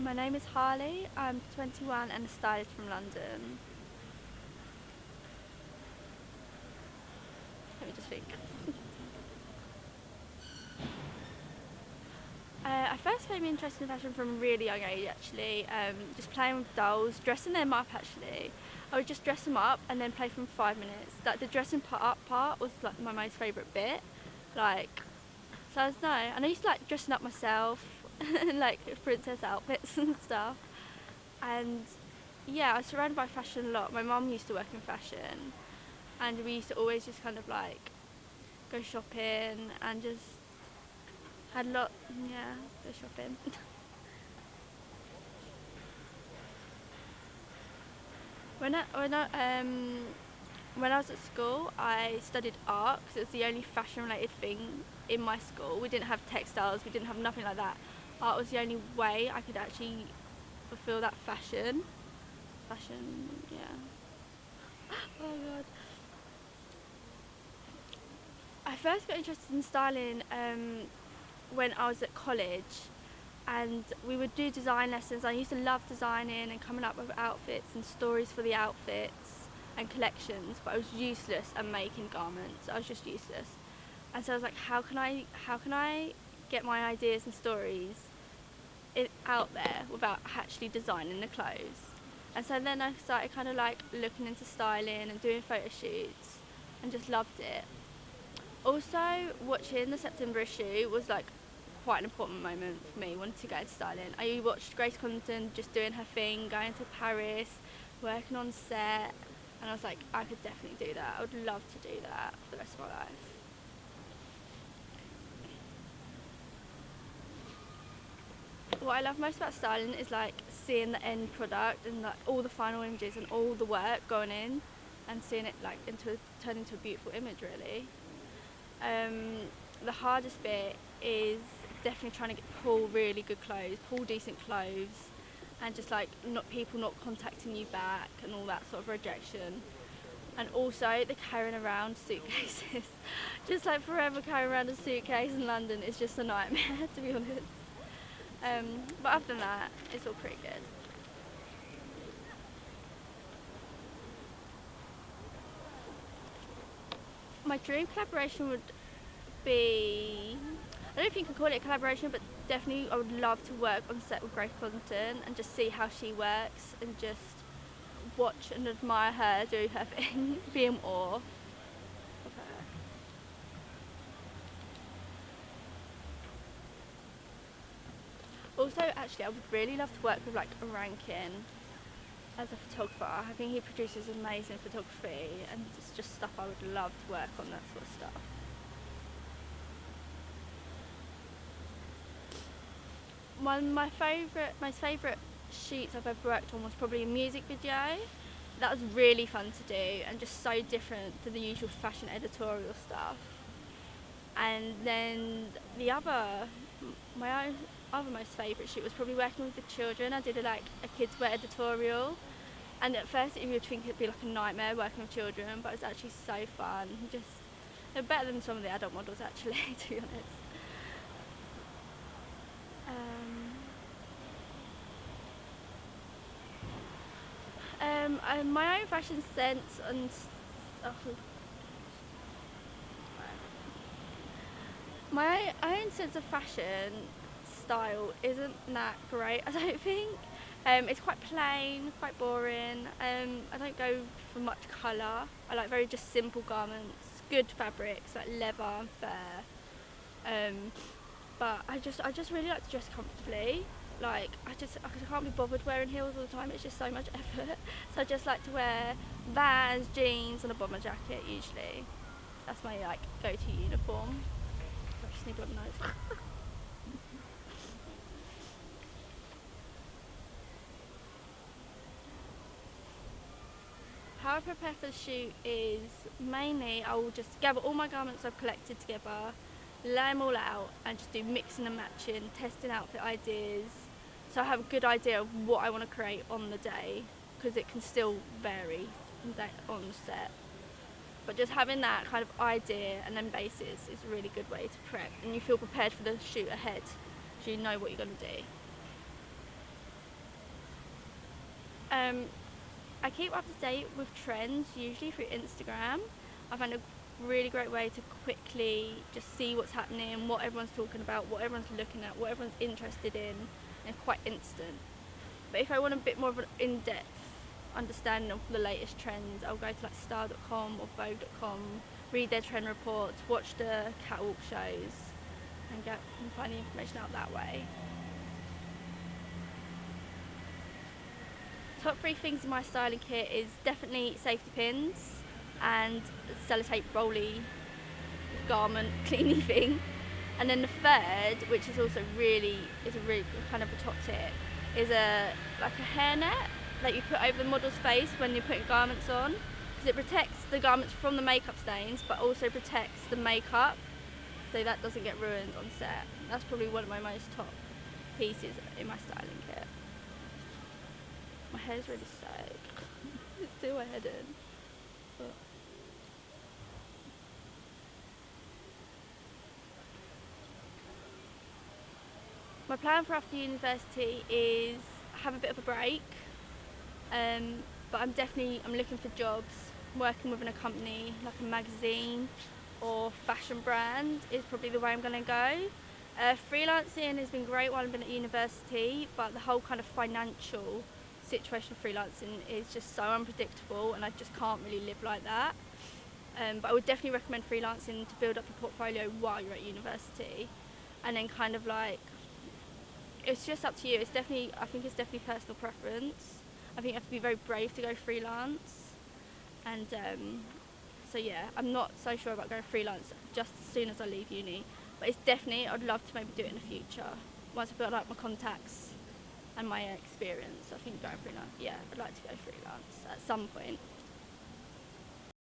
My name is Harley. I'm 21 and a stylist from London. Let me just think. I first became interested in fashion from a really young age actually, just playing with dolls, dressing them up actually. I would just dress them up and then play for them 5 minutes. Like the dressing part was like my most favourite bit. Like, so I was no, and I used to like dressing up myself, like princess outfits and stuff. And yeah, I was surrounded by fashion a lot. My mum used to work in fashion, and we used to always just kind of like go shopping and just had a lot, yeah, go shopping. when I when I when I was at school, I studied art because it was the only fashion-related thing in my school. We didn't have textiles, we didn't have nothing like that. Art was the only way I could actually fulfill that fashion. Fashion, yeah. Oh god. I first got interested in styling when I was at college, and we would do design lessons. I used to love designing and coming up with outfits and stories for the outfits and collections, but I was useless at making garments. I was just useless. And so I was like, how can I get my ideas and stories out there without actually designing the clothes? And so then I started kind of like looking into styling and doing photo shoots and just loved it. Also, watching the September issue was like quite an important moment for me, wanting to go into styling. I watched Grace Condon just doing her thing, going to Paris, working on set, and I was like, I could definitely do that. I would love to do that for the rest of my life. What I love most about styling is like seeing the end product and like all the final images and all the work going in, and seeing it like turn into a beautiful image really. The hardest bit is definitely trying to pull really good clothes, pull decent clothes, and just like not people not contacting you back and all that sort of rejection. And also the carrying around suitcases, just like forever carrying around a suitcase in London is just a nightmare to be honest. But other than that, it's all pretty good. My dream collaboration would be, I don't know if you can call it a collaboration, but definitely I would love to work on set with Grace Condon and just see how she works and just watch and admire her do her thing, be in awe of her. Also, actually, I would really love to work with like a Rankin as a photographer. I think he produces amazing photography, and it's just stuff I would love to work on, that sort of stuff. One of my most favourite shoots I've ever worked on was probably a music video. That was really fun to do and just so different to the usual fashion editorial stuff. And then my other most favourite shoot was probably working with the children. I did a kids wear editorial, and at first you would think it'd be like a nightmare working with children, but it was actually so fun. Just they're better than some of the adult models actually, to be honest. My own fashion sense and my own sense of fashion style isn't that great, I don't think. It's quite plain, quite boring. I don't go for much colour. I like very just simple garments, good fabrics like leather and fur. But I just really like to dress comfortably. Like I can't be bothered wearing heels all the time. It's just so much effort. So I just like to wear Vans, jeans, and a bomber jacket usually. That's my like go-to uniform. I just need one of those. How I prepare for the shoot is mainly I will just gather all my garments I've collected together, lay them all out, and just do mixing and matching, testing outfit ideas. So I have a good idea of what I want to create on the day, because it can still vary on the set. But just having that kind of idea and then basis is a really good way to prep, and you feel prepared for the shoot ahead, so you know what you're going to do. I keep up to date with trends usually through Instagram. I find a really great way to quickly just see what's happening, what everyone's talking about, what everyone's looking at, what everyone's interested in, and quite instant. But if I want a bit more of an in-depth understanding of the latest trends, I'll go to like style.com or vogue.com, read their trend reports, watch the catwalk shows, and find the information out that way. Top 3 things in my styling kit is definitely safety pins and sellotape rolly garment cleany thing. And then the third, which is also really kind of a top tip, is a hairnet that you put over the model's face when you're putting garments on, because it protects the garments from the makeup stains but also protects the makeup so that doesn't get ruined on set. That's probably one of my most top pieces in my styling kit. My hair's really soaked. It's still my head in. But my plan for after university is have a bit of a break, but I'm looking for jobs. Working within a company, like a magazine or fashion brand, is probably the way I'm going to go. Freelancing has been great while I've been at university, but the whole kind of financial situation of freelancing is just so unpredictable, and I just can't really live like that. But I would definitely recommend freelancing to build up your portfolio while you're at university, and then kind of like, it's just up to you. I think it's definitely personal preference. I think you have to be very brave to go freelance, and so yeah, I'm not so sure about going freelance just as soon as I leave uni, but it's definitely, I'd love to maybe do it in the future once I build up my contacts and my experience. I think going freelance, yeah, I'd like to go freelance at some point.